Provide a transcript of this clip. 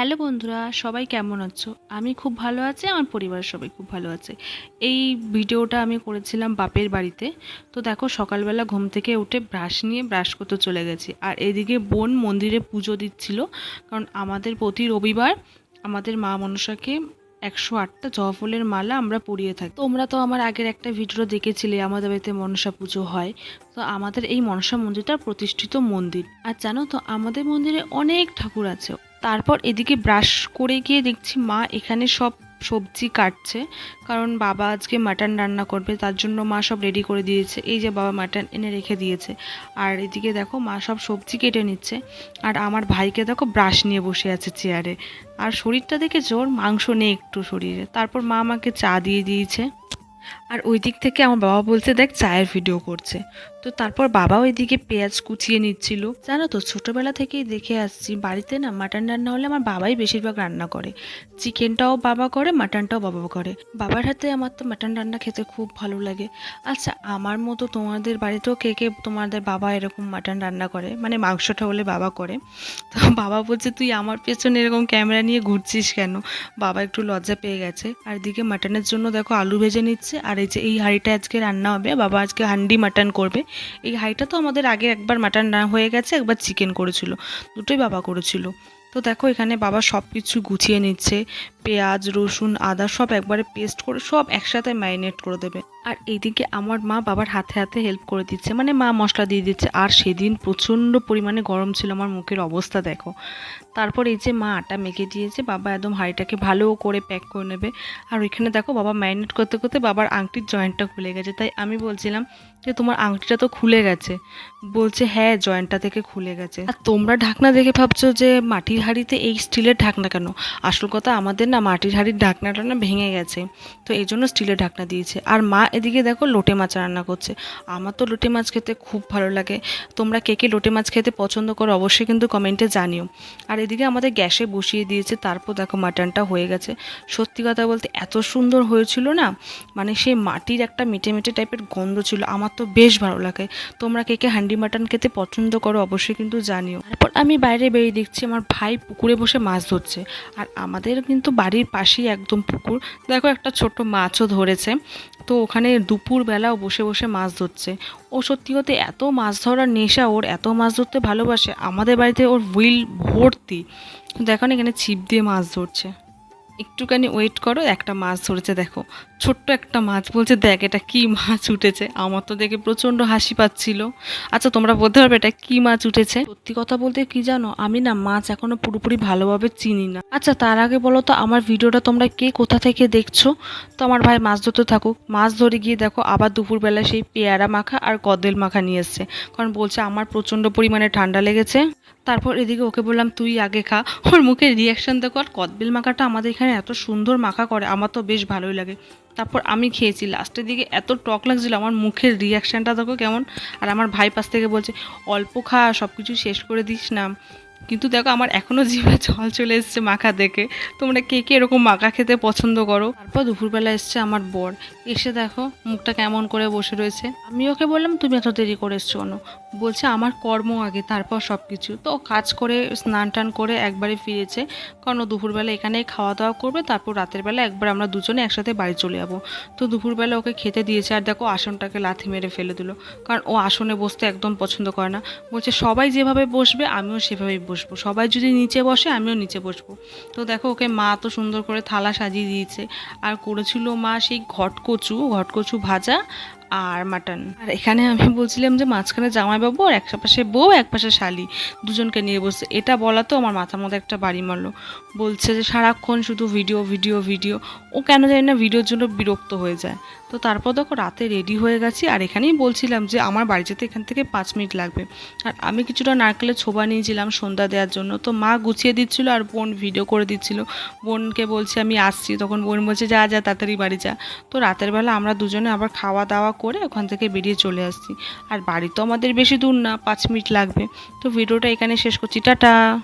Hello বন্ধুরা, সবাই কেমন আছো? আমি খুব ভালো আছি, আমার পরিবারের সবাই খুব ভালো আছে। এই ভিডিওটা আমি করেছিলাম বাপের বাড়িতে। তো দেখো, সকালবেলা ঘুম থেকে উঠে ব্রাশ নিয়ে ব্রাশ করতে চলে গেছি। আর এদিকে বোন মন্দিরে পুজো দিচ্ছিল, কারণ আমাদের প্রতি রবিবার আমাদের মা মনসাকে 108টা জবা ফুলের মালা আমরা পরিয়ে থাকি। তোমরা তো আমার আগের একটা ভিডিও দেখেছিলে, আমাদের বাড়িতে মনসা পুজো হয়। তো আমাদের এই মনসা মন্দিরটা প্রতিষ্ঠিত মন্দির। আর জানো তো, আমাদের মন্দিরে অনেক ঠাকুর আছে। তারপর এদিকে ব্রাশ করে গিয়ে দেখছি মা এখানে সব সবজি কাটছে, কারণ বাবা আজকে মাটন রান্না করবে, তার জন্য মা সব রেডি করে দিয়েছে। এই যে বাবা মাটন এনে রেখে দিয়েছে। আর এদিকে দেখো মা সব সবজি কেটে নিচ্ছে। আর আমার ভাইকে দেখো ব্রাশ নিয়ে বসে আছে চেয়ারে। আর শরীরটা দেখে জোর মাংস নেই একটু শরীরে। তারপর মা আমাকে চা দিয়ে দিয়েছে। আর ওই দিক থেকে আমার বাবা বলছে দেখ চায়ের ভিডিও করছে। তো তারপর বাবা ওইদিকে পেঁয়াজ কুচিয়ে নিচ্ছিল। জানো তো, ছোটোবেলা থেকেই দেখে আসছি বাড়িতে না মাটন রান্না হলে আমার বাবাই বেশিরভাগ রান্না করে। চিকেনটাও বাবা করে, মাটনটাও বাবা করে। বাবার হাতে আমার তো মাটন রান্না খেতে খুব ভালো লাগে। আচ্ছা, আমার মতো তোমাদের বাড়িতেও কে কে তোমাদের বাবা এরকম মাটন রান্না করে, মানে মাংসটা হলে বাবা করে? তো বাবা বলছে তুই আমার পেছনে এরকম ক্যামেরা নিয়ে ঘুরছিস কেন? বাবা একটু লজ্জা পেয়ে গেছে। আর এদিকে মাটনের জন্য দেখো আলু ভেজে নিচ্ছে। আর এই যে এই হাঁড়িটা আজকে রান্না হবে, বাবা আজকে হান্ডি মাটন করবে। এই হাঁড়িটা তো আমাদের আগে একবার মাটন রান্না হয়ে গেছে, একবার চিকেন করেছিল, দুটোই বাবা করেছিল। তো দেখো এখানে বাবা সব কিছু গুছিয়ে নিচ্ছে। পেঁয়াজ রসুন আদা সব একবারে পেস্ট করে সব একসাথে ম্যারিনেট করে দেবে। আর এইদিকে আমার মা বাবার হাতে হাতে হেল্প করে দিচ্ছে, মানে মা মশলা দিয়ে দিচ্ছে। আর সেদিন প্রচণ্ড পরিমাণে গরম ছিল, আমার মুখের অবস্থা দেখো। তারপর এই যে মা আটা মেখে দিয়েছে, বাবা একদম হাঁড়িটাকে ভালো করে প্যাক করে নেবে। আর ওইখানে দেখো বাবা ম্যারিনেট করতে করতে বাবার আংটির জয়েন্টটা খুলে গেছে। তাই আমি বলছিলাম যে তোমার আংটিটা তো খুলে গেছে। বলছে হ্যাঁ, জয়েন্টটা থেকে খুলে গেছে। আর তোমরা ঢাকনা দেখে ভাবছো যে মাটির হাঁড়িতে এই স্টিলের ঢাকনা কেন? আসল কথা, আমাদের না মাটির হাঁড়ির ঢাকনাটা না ভেঙে গেছে, তো এই জন্য স্টিলের ঢাকনা দিয়েছে। আর মা এদিকে দেখো লোটে মাছ রান্না করছে। আমার তো লোটে মাছ খেতে খুব ভালো লাগে। তোমরা কে কে লোটে মাছ খেতে পছন্দ করো অবশ্যই কিন্তু কমেন্টে জানিও। আর এদিকে আমাদের গ্যাসে বসিয়ে দিয়েছে। তারপর দেখো মাটনটা হয়ে গেছে। সত্যি কথা বলতে এত সুন্দর হয়েছিল না, মানে সেই মাটির একটা মিটে মিটে টাইপের গন্ধ ছিল, আমার তো বেশ ভালো লাগে। তোমরা কে কে হান্ডি মাটন খেতে পছন্দ করো অবশ্যই কিন্তু জানিও। তারপর আমি বাইরে বেরিয়ে দেখছি আমার ভাই পুকুরে বসে মাছ ধরছে। আর আমাদের কিন্তু বাড়ির পাশেই একদম পুকুর। দেখো একটা ছোট মাছও ধরেছে। তো ওখানে দুপুরবেলাও বসে বসে মাছ ধরছে। ও সত্যি কথা এত মাছ ধরার নেশা ওর, এত মাছ ধরতে ভালোবাসে। আমাদের বাড়িতে ওর হুইল ভর্তি। দেখো না, এখানে ছিপ দিয়ে মাছ ধরছে। একটুখানি ওয়েট করো, একটা মাছ ধরেছে দেখো, ছোট্ট একটা মাছ। বলছে দেখ এটা কি মাছ উঠেছে। আমার তো দেখে প্রচণ্ড হাসি পাচ্ছিল। আচ্ছা, তোমরা বলতে পারবে এটা কি মাছ উঠেছে? সত্যি কথা বলতে কি জানো, আমি না মাছ এখনো পুরোপুরি ভালোভাবে চিনি না। আচ্ছা, তার আগে বলো তো আমার ভিডিওটা তোমরা কে কোথা থেকে দেখছো? তো আমার ভাই মাছ ধরতে থাকুক। মাছ ধরে গিয়ে দেখো আবার দুপুরবেলা সেই পেয়ারা মাখা আর কদবেল মাখা নিয়ে এসছে, কারণ বলছে আমার প্রচণ্ড পরিমাণে ঠান্ডা লেগেছে। তারপর এদিকে ওকে বললাম তুই আগে খা। ওর মুখের রিয়াকশান দেখো। আর কদবেল মাখাটা আমাদের এখানে এত সুন্দর মাখা করে, আমার তো বেশ ভালোই লাগে। তারপর আমি খেয়েছি, লাস্টের দিকে এত টক লাগছিল, আমার মুখের রিয়াকশানটা দেখো কেমন। আর আমার ভাই পাশ থেকে বলছে অল্প খা, সব কিছু শেষ করে দিস না। কিন্তু দেখো আমার এখনও জিভে জল চলে এসছে মাখা দেখে। তোমরা কে কে এরকম মাখা খেতে পছন্দ করো? তারপর দুপুরবেলা এসছে আমার বর। এসে দেখো মুখটা কেমন করে বসে রয়েছে। আমি ওকে বললাম তুমি এত দেরি করে এসছো কেন? বলছে আমার কর্ম আগে, তারপর সব কিছু। তো কাজ করে স্নান টান করে একবারে ফিরেছে, কারণ ও দুপুরবেলা এখানেই খাওয়া দাওয়া করবে। তারপর রাতের বেলা একবার আমরা দুজনে একসাথে বাড়ি চলে যাবো। তো দুপুরবেলা ওকে খেতে দিয়েছে। আর দেখো আসনটাকে লাথি মেরে ফেলে দিল, কারণ ও আসনে বসতে একদম পছন্দ করে না। বলছে সবাই যেভাবে বসবে আমিও সেভাবেই বসবো, সবাই যদি নিচে বসে আমিও নিচে বসবো। তো দেখো ওকে মা তো সুন্দর করে থালা সাজিয়ে দিয়েছে। আর করেছিল মা সেই ঘটকচু ভাজা আর মাটন। আর এখানে আমি বলছিলাম যে মাঝখানে জামাইবাবু আর এক পাশে বউ এক পাশে শালি, দুজনকে নিয়ে বসছে। এটা বলা তো আমার মাথার মধ্যে একটা বাড়ি মারলো। বলছে যে সারাক্ষণ শুধু ভিডিও ভিডিও ভিডিও। ও কেন জানি না ভিডিওর জন্য বিরক্ত হয়ে যায়। তো তারপর দেখো রাতে রেডি হয়ে গেছি। আর এখানেই বলছিলাম যে আমার বাড়ি যেতে এখান থেকে 5 মিনিট লাগবে। আর আমি কিছুটা নারকেলের ছোবা নিয়েছিলাম সন্ধ্যা দেওয়ার জন্য। তো মা গুছিয়ে দিচ্ছিল আর বোন ভিডিও করে দিচ্ছিল। বোনকে বলছি আমি আসছি, তখন বোন বলছে যা যা তাড়াতাড়ি বাড়ি যা। তো রাতের বেলা আমরা দুজনে আবার খাওয়া দাওয়া করে ওখান থেকে বেরিয়ে চলে আসছি। আর বাড়ি তো আমাদের বেশি দূর না, 5 মিনিট লাগবে। তো ভিডিওটা এখানে শেষ করছি, টাটা।